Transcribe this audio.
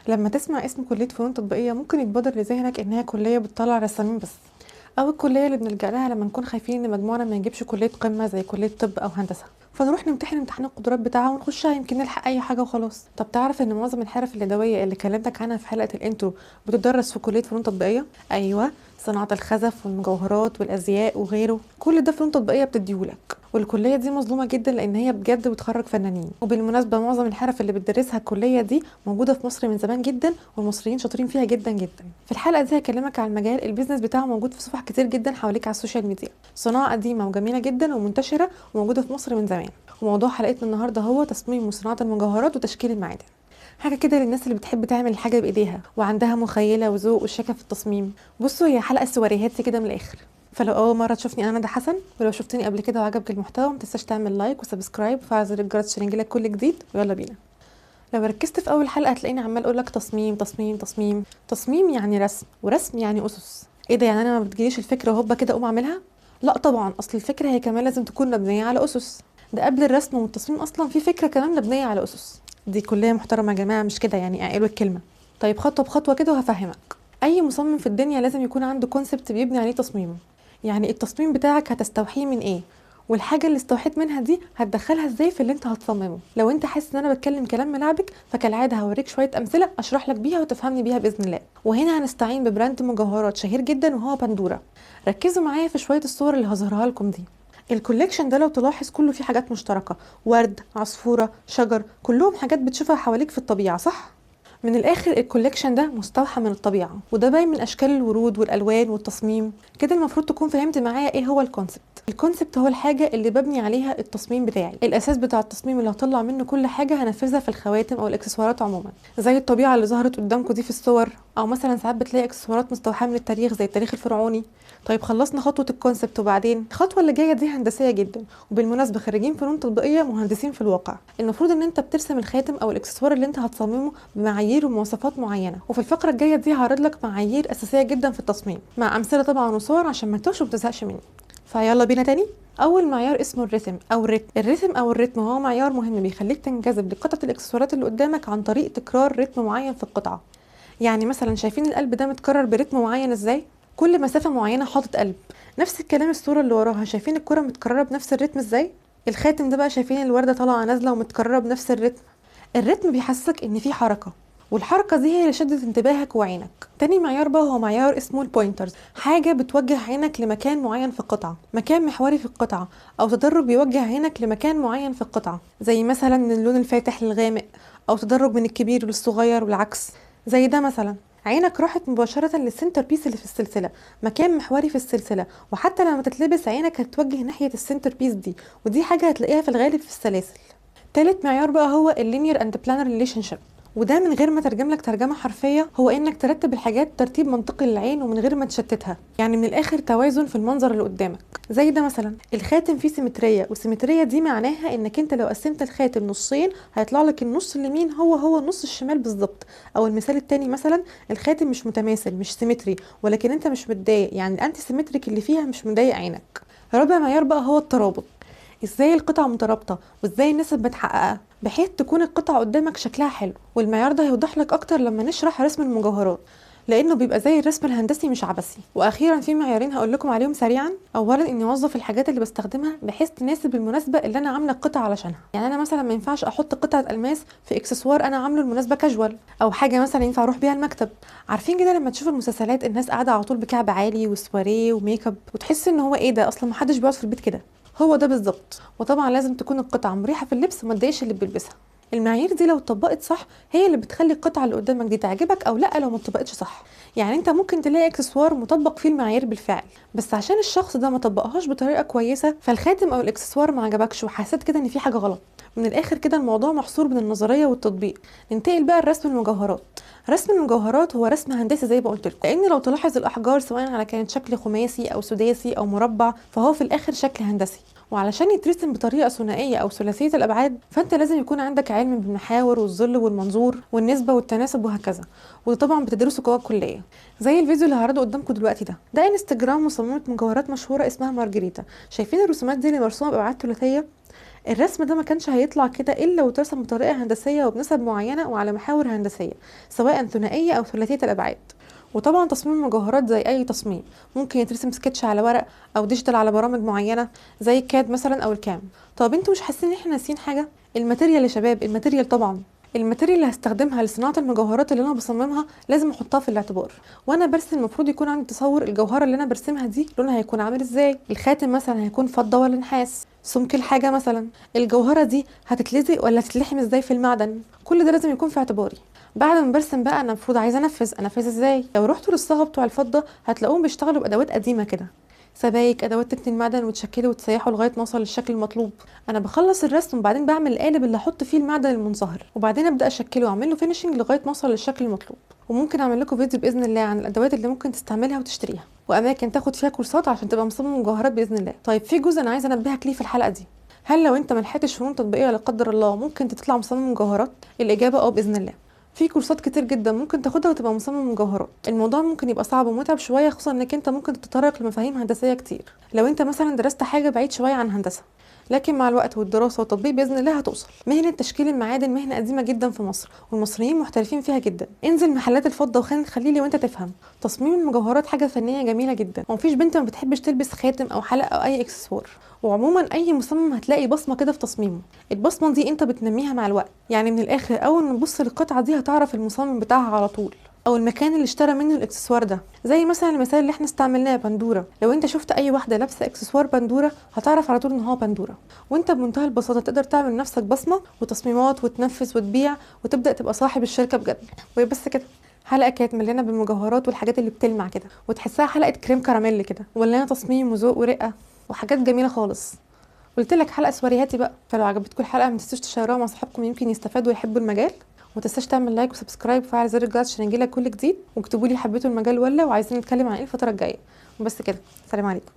لما تسمع اسم كلية فنون تطبيقية ممكن يتبادر لذهنك إنها كلية بتطلع رسامين بس، أو الكلية اللي بنلجأ لها لما نكون خايفين إن مجموعنا ما يجيبش كلية قمة زي كلية طب أو هندسة، فنروح نمتحن امتحان القدرات بتاعها ونخشها يمكن نلحق أي حاجة وخلاص. طب تعرف إن معظم الحرف اليدوية اللي كلمتك عنها في حلقة الانترو بتدرس في كلية فنون تطبيقية؟ أيوة، صناعة الخزف والمجوهرات والأزياء وغيره، كل ده فنون تطبيقية بتديهولك. والكليه دي مظلومه جدا لان هي بجد بتخرج فنانين. وبالمناسبه معظم الحرف اللي بتدرسها الكليه دي موجوده في مصر من زمان جدا، والمصريين شاطرين فيها جدا جدا. في الحلقه دي هكلمك عن مجال البيزنس بتاعه موجود في صفح كتير جدا حواليك على السوشيال ميديا، صناعه قديمه وجميله جدا ومنتشره وموجوده في مصر من زمان. وموضوع حلقتنا النهارده هو تصميم وصناعه المجوهرات وتشكيل المعادن، حاجه كده للناس اللي بتحب تعمل الحاجه بايديها وعندها مخيله وذوق وشكل في التصميم. بصوا، هي حلقه سواريهاتي كده من الاخر. فلو اول مره تشوفني انا ده حسن، ولو شفتني قبل كده وعجبك المحتوى ما تنساش تعمل لايك وسبسكرايب وفعل زر الجرس عشان يجيلك كل جديد. ويلا بينا. لو ركزت في اول حلقه هتلاقيني عمال اقول لك تصميم تصميم تصميم تصميم، يعني رسم، ورسم يعني اسس. ايه ده؟ يعني انا ما بتجيليش الفكره وهوبا كده اقوم اعملها؟ لا طبعا، اصل الفكره هي كمان لازم تكون مبنيه على اسس. ده قبل الرسم والتصميم اصلا في فكره كمان مبنيه على اسس. دي كليه محترمه يا جماعه، مش كده يعني اعقلوا الكلمه. طيب خطوه بخطوه كده وهفهمك. اي مصمم في الدنيا لازم يكون عنده كونسبت بيبني عليه تصميمه. يعني التصميم بتاعك هتستوحيه من ايه، والحاجه اللي استوحيت منها دي هتدخلها ازاي في اللي انت هتصممه. لو انت حاسس ان انا بتكلم كلام ملعبك فكالعاده هوريك شويه امثله اشرح لك بيها وتفهمني بيها باذن الله. وهنا هنستعين ببراند مجوهرات شهير جدا وهو بندوره. ركزوا معايا في شويه الصور اللي هظهرها لكم دي. الكوليكشن ده لو تلاحظ كله فيه حاجات مشتركه، ورد، عصفوره، شجر، كلهم حاجات بتشوفها حواليك في الطبيعه، صح؟ من الاخر الكوليكشن ده مستوحى من الطبيعه، وده باين من اشكال الورود والالوان والتصميم. كده المفروض تكون فهمت معايا ايه هو الكونسبت. الكونسبت هو الحاجه اللي ببني عليها التصميم بتاعي، الاساس بتاع التصميم اللي هطلع منه كل حاجه هنفذها في الخواتم او الاكسسوارات عموما، زي الطبيعه اللي ظهرت قدامكم دي في الصور، او مثلا ساعات بتلاقي اكسسوارات مستوحاه من التاريخ زي التاريخ الفرعوني. طيب خلصنا خطوه الكونسبت، وبعدين الخطوه اللي جايه دي هندسيه جدا. وبالمناسبه خريجين فنون تطبيقيه مهندسين في الواقع. المفروض ان انت بترسم الخاتم او الاكسسوار اللي انت هتصممه بمعايير ومواصفات معينه، وفي الفقره الجايه دي هعرض لك معايير اساسيه جدا في التصميم مع امثله طبعا وصور عشان ما تتوهش ومتزهقش مني. فيلا بينا تاني. اول معيار اسمه الريتم او الريتم. الريتم هو معيار مهم بيخليك تنجذب لقطعه الاكسسوارات اللي قدامك عن طريق تكرار رتم معين في القطعه. يعني مثلا شايفين القلب ده متكرر برتم معين ازاي؟ كل مسافه معينه حاطط قلب. نفس الكلام الصوره اللي وراها، شايفين الكره متكرره بنفس الرتم ازاي؟ الخاتم ده بقى شايفين الورده طالعه نازله ومتكرره بنفس الرتم. الرتم بيحسسك ان في حركه، والحركه دي هي اللي شدت انتباهك وعينك. تاني معيار بقى هو معيار اسمه البوينترز، حاجه بتوجه عينك لمكان معين في القطعه، مكان محوري في القطعه، او تدرج بيوجه عينك لمكان معين في القطعه، زي مثلا من اللون الفاتح للغامق، او تدرج من الكبير للصغير والعكس. زي ده مثلا عينك راحت مباشرة للسنتر بيس اللي في السلسلة، مكان محوري في السلسلة، وحتى لما تتلبس عينك هتوجه ناحية السنتر بيس دي، ودي حاجة هتلاقيها في الغالب في السلاسل. تالت معيار بقى هو اللينير اند بلانر ريليشن شيب، وده من غير ما ترجم لك ترجمه حرفيه هو انك ترتب الحاجات ترتيب منطقي للعين ومن غير ما تشتتها. يعني من الاخر توازن في المنظر اللي قدامك. زي ده مثلا الخاتم فيه سيمتريه، والسيمتريه دي معناها انك انت لو قسمت الخاتم نصين هيطلع لك النص اليمين هو النص الشمال بالظبط. او المثال التاني مثلا الخاتم مش متماثل، مش سيمتري، ولكن انت مش متضايق، يعني الانتي سيمتريك اللي فيها مش مضايق عينك. رابع معيار بقى هو الترابط، ازاي القطع مترابطه وازاي النسب متحققه بحيث تكون القطعه قدامك شكلها حلو. والمعيار ده هيوضح لك اكتر لما نشرح رسم المجوهرات، لانه بيبقى زي الرسم الهندسي مش عبثي. واخيرا في معيارين هقول لكم عليهم سريعا. اولا اني اوظف الحاجات اللي بستخدمها بحيث تناسب المناسبه اللي انا عامله القطعه علشانها. يعني انا مثلا ما ينفعش احط قطعه الماس في اكسسوار انا عامله المناسبه كاجوال، او حاجه مثلا ينفع اروح بيها المكتب. عارفين كده لما تشوف المسلسلات الناس قاعده على طول بكعب عالي وسواريه وميك اب وتحس ان هو ايه ده، اصلا ما حدش بيقعد في البيت كده. هو ده بالظبط. وطبعا لازم تكون القطعه مريحه في اللبس وما تضايقش اللي بيلبسها. المعايير دي لو اتطبقت صح هي اللي بتخلي القطعه اللي قدامك دي تعجبك او لا لو ما اتطبقتش صح. يعني انت ممكن تلاقي اكسسوار مطبق فيه المعايير بالفعل، بس عشان الشخص ده ما طبقهاش بطريقه كويسه فالخاتم او الاكسسوار ما عجبكش وحسيت كده ان في حاجه غلط. من الاخر كده الموضوع محصور بين النظريه والتطبيق. ننتقل بقى لرسم المجوهرات. رسم المجوهرات هو رسم هندسي زي ما قلت لكم، لان لو تلاحظ الاحجار سواء على كانت شكل خماسي او سداسي او مربع فهو في الاخر شكل هندسي. وعلشان يترسم بطريقه ثنائيه او ثلاثيه الابعاد فانت لازم يكون عندك علم بالمحاور والظل والمنظور والنسبه والتناسب وهكذا، وده طبعا بتدرسه جوه الكليه. زي الفيديو اللي هعرضه قدامكم دلوقتي ده انستجرام مصممه مجوهرات مشهوره اسمها مارجريتا. شايفين الرسومات دي اللي مرسومه بابعاد ثلاثيه؟ الرسم ده ما كانش هيطلع كده الا واترسم بطريقه هندسيه وبنسب معينه وعلى محاور هندسيه سواء ثنائيه او ثلاثيه الابعاد. وطبعا تصميم المجوهرات زي اي تصميم ممكن يترسم سكتش على ورق او ديجيتال على برامج معينه زي الكاد مثلا او الكام. طب انتوا مش حاسين ان احنا ناسيين حاجه؟ الماتيريال يا شباب، الماتيريال طبعا. الماتيريال اللي هستخدمها لصناعه المجوهرات اللي انا بصممها لازم احطها في الاعتبار. وانا برسم المفروض يكون عندي تصور الجوهره اللي انا برسمها دي لونها هيكون عامل ازاي، الخاتم مثلا هيكون فضه ولا نحاس، سمك الحاجه مثلا، الجوهره دي هتتلزق ولا هتتلحم ازاي في المعدن. كل ده لازم يكون في اعتباري. بعد ما برسم بقى انا المفروض عايزه انفذ ازاي. لو رحتوا للصاغه بتوع الفضه هتلاقوهم بيشتغلوا بادوات قديمه كده، سبايك، ادوات تتني المعدن وتشكله وتسيحه لغايه ما اوصل للشكل المطلوب. انا بخلص الرسم وبعدين بعمل القالب اللي احط فيه المعدن المنصهر وبعدين ابدا اشكله واعمل له فينيشنج لغايه ما اوصل للشكل المطلوب. وممكن اعمل لكم فيديو باذن الله عن الادوات اللي ممكن تستعملها وتشتريها واماكن تاخد فيها كورسات عشان تبقى مصمم مجوهرات باذن الله. طيب في جزء انا عايزه انبهك ليه في الحلقه دي. هل لو انت ملحقتش فنون تطبيقيه لا قدر الله ممكن تطلع مصمم مجوهرات؟ الاجابه باذن الله. في كورسات كتير جدا ممكن تاخدها وتبقى مصمم مجوهرات. الموضوع ممكن يبقى صعب ومتعب شويه خصوصا انك انت ممكن تتطرق لمفاهيم هندسيه كتير لو انت مثلا درست حاجه بعيد شويه عن هندسه، لكن مع الوقت والدراسه والتطبيق باذن الله هتوصل. مهنه تشكيل المعادن مهنه قديمه جدا في مصر والمصريين محترفين فيها جدا. انزل محلات الفضه وخان الخليلي وانت تفهم. تصميم المجوهرات حاجه فنيه جميله جدا ومفيش بنت ما بتحبش تلبس خاتم او حلقه او اي اكسسوار. وعموما اي مصمم هتلاقي بصمه كده في تصميمه. البصمه دي انت بتنميها مع الوقت. يعني من الاخر اول ما تبص للقطعه دي هتعرف المصمم بتاعها على طول او المكان اللي اشترى منه الاكسسوار ده. زي مثلا المثال اللي احنا استعملناه بندوره، لو انت شفت اي واحده لابسه اكسسوار بندوره هتعرف على طول ان هو بندوره. وانت بمنتهى البساطه تقدر تعمل لنفسك بصمه وتصميمات وتنفذ وتبيع وتبدا تبقى صاحب الشركه بجد. وبس كده. حلقه كانت مليانه بالمجوهرات والحاجات اللي بتلمع كده وتحسها حلقه كريم كراميل كده ومليانه تصميم وذوق ورقه وحاجات جميله خالص. قلت لك حلقه سوريهاتي بقى. فلو عجبتكم الحلقه ما تنسوش تشيروها مع صحابكم يمكن يستفادوا ويحبوا المجال. وما تنساش تعمل لايك وسبسكرايب وفعل زر الجرس عشان يجيلك كل جديد. واكتبوا لي حبيتوا المجال ولا وعايزين نتكلم عن ايه الفتره الجايه. وبس كده. سلام عليكم.